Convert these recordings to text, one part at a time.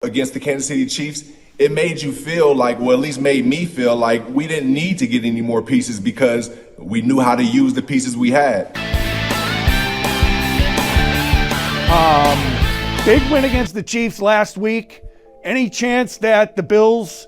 against the Kansas City Chiefs, it made you feel like, well, at least made me feel like we didn't need to get any more pieces because we knew how to use the pieces we had. Big win against the Chiefs last week. Any chance that the Bills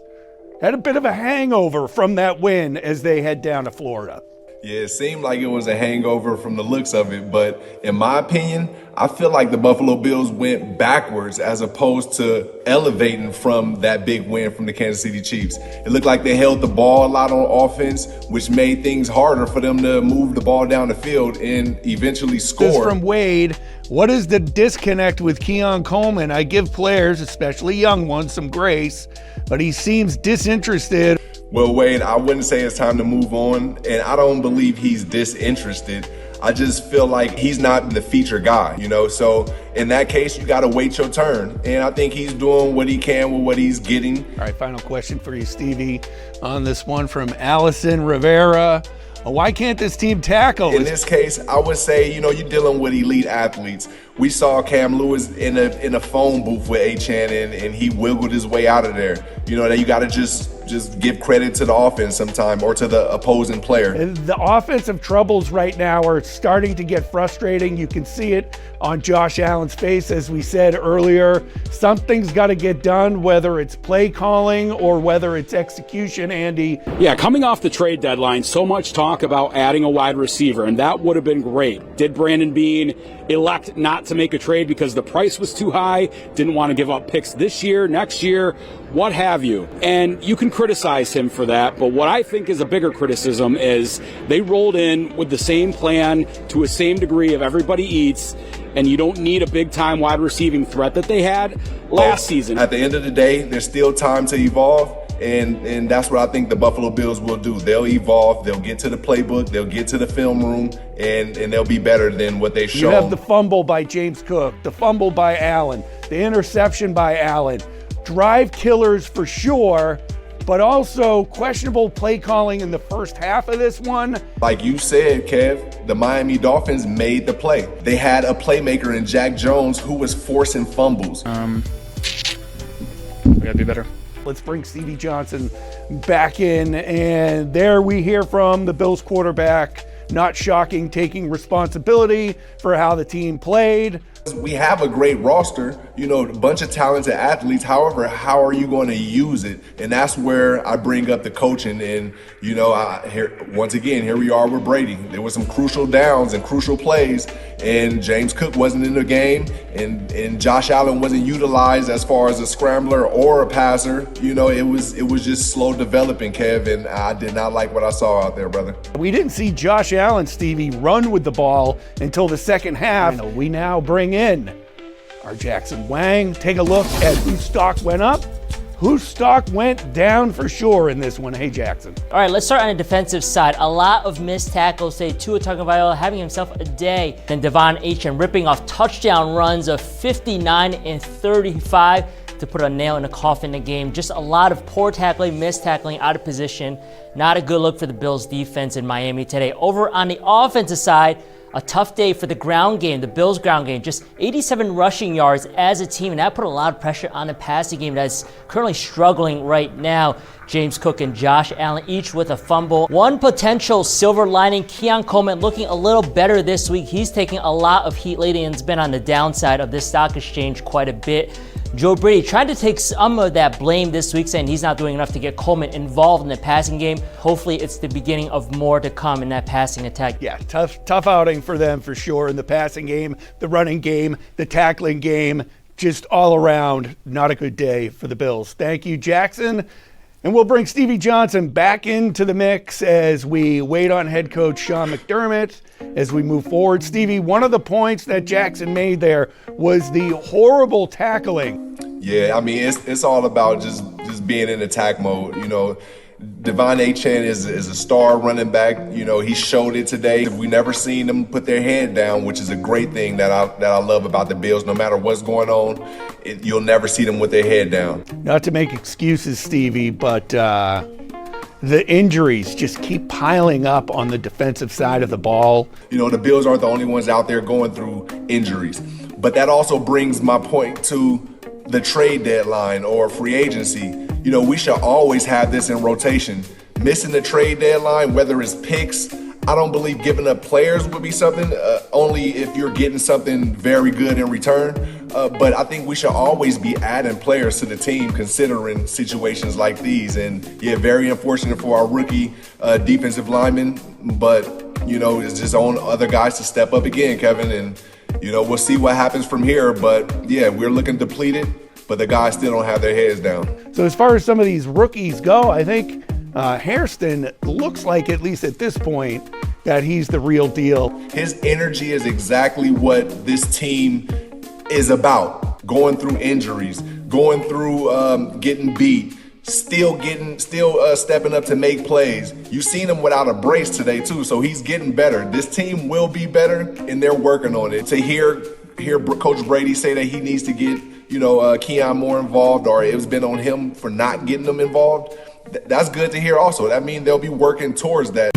had a bit of a hangover from that win as they head down to Florida? Yeah, it seemed like it was a hangover from the looks of it, but in my opinion, I feel like the Buffalo Bills went backwards as opposed to elevating from that big win from the Kansas City Chiefs. It looked like they held the ball a lot on offense, which made things harder for them to move the ball down the field and eventually score. This from Wade. What is the disconnect with Keon Coleman? I give players, especially young ones, some grace, but he seems disinterested. Well, Wade, I wouldn't say it's time to move on, and I don't believe he's disinterested. I just feel like he's not the feature guy, So in that case, you got to wait your turn. And I think he's doing what he can with what he's getting. All right, final question for you, Stevie, on this one from Allison Rivera. Why can't this team tackle? In this case, I would say, you're dealing with elite athletes. We saw Cam Lewis in a phone booth with A-Chan, and he wiggled his way out of there. That you got to just give credit to the offense sometime or to the opposing player. The offensive troubles right now are starting to get frustrating. You can see it on Josh Allen's face, as we said earlier. Something's got to get done, whether it's play calling or whether it's execution, Andy. Yeah, coming off the trade deadline, so much talk about adding a wide receiver, and that would have been great. Did Brandon Beane elect not to make a trade because the price was too high, didn't want to give up picks this year, next year, what have you? And you can criticize him for that, but what I think is a bigger criticism is they rolled in with the same plan to a same degree of everybody eats, and you don't need a big-time wide receiving threat that they had last season. At the end of the day, there's still time to evolve, and that's what I think the Buffalo Bills will do. They'll evolve, they'll get to the playbook, they'll get to the film room, and they'll be better than what they showed. You have the fumble by James Cook, the fumble by Allen, the interception by Allen. Drive killers for sure, but also questionable play calling in the first half of this one. Like you said, Kev, the Miami Dolphins made the play. They had a playmaker in Jack Jones who was forcing fumbles. We gotta be better. Let's bring Stevie Johnson back in, and there we hear from the Bills quarterback, not shocking, taking responsibility for how the team played. We have a great roster, a bunch of talented athletes. However, how are you going to use it? And that's where I bring up the coaching. And, once again, here we are with Brady. There were some crucial downs and crucial plays, and James Cook wasn't in the game, and Josh Allen wasn't utilized as far as a scrambler or a passer. It was just slow developing, Kev, and I did not like what I saw out there, brother. We didn't see Josh Allen, Stevie, run with the ball until the second half. We now bring in our Jackson Wang. Take a look at whose stock went up, whose stock went down for sure in this one. Hey, Jackson. All right, let's start on the defensive side. A lot of missed tackles, say Tua Tagovailoa having himself a day. Then Devon Achane ripping off touchdown runs of 59 and 35 to put a nail in the coffin in the game. Just a lot of poor tackling, missed tackling, out of position. Not a good look for the Bills defense in Miami today. Over on the offensive side, a tough day for the ground game, the Bills ground game. Just 87 rushing yards as a team, and that put a lot of pressure on the passing game that's currently struggling right now. James Cook and Josh Allen each with a fumble. One potential silver lining, Keon Coleman looking a little better this week. He's taking a lot of heat lately and has been on the downside of this stock exchange quite a bit. Joe Brady trying to take some of that blame this week, saying he's not doing enough to get Coleman involved in the passing game. Hopefully it's the beginning of more to come in that passing attack. Yeah, tough outing for them for sure in the passing game, the running game, the tackling game. Just all around, not a good day for the Bills. Thank you, Jackson. And we'll bring Stevie Johnson back into the mix as we wait on head coach Sean McDermott as we move forward. Stevie, one of the points that Jackson made there was the horrible tackling. Yeah, I mean, it's all about just being in attack mode. Devon Achane is a star running back. He showed it today. We never seen them put their head down, which is a great thing that I love about the Bills. No matter what's going on, you'll never see them with their head down. Not to make excuses, Stevie, but the injuries just keep piling up on the defensive side of the ball. The Bills aren't the only ones out there going through injuries. But that also brings my point to the trade deadline or free agency. You know, we should always have this in rotation. Missing the trade deadline, whether it's picks, I don't believe giving up players would be something, only if you're getting something very good in return. But I think we should always be adding players to the team considering situations like these. And yeah, very unfortunate for our rookie defensive lineman, but you know, it's just on other guys to step up again, Kevin. And you know, we'll see what happens from here. But yeah, we're looking depleted, but the guys still don't have their heads down. So as far as some of these rookies go, I think Hairston looks like, at least at this point, that he's the real deal. His energy is exactly what this team is about. Going through injuries, going through getting beat, still stepping up to make plays. You've seen him without a brace today too, so he's getting better. This team will be better, and they're working on it. To hear Coach Brady say that he needs to get Keon more involved, or it's been on him for not getting them involved, that's good to hear also. That means they'll be working towards that.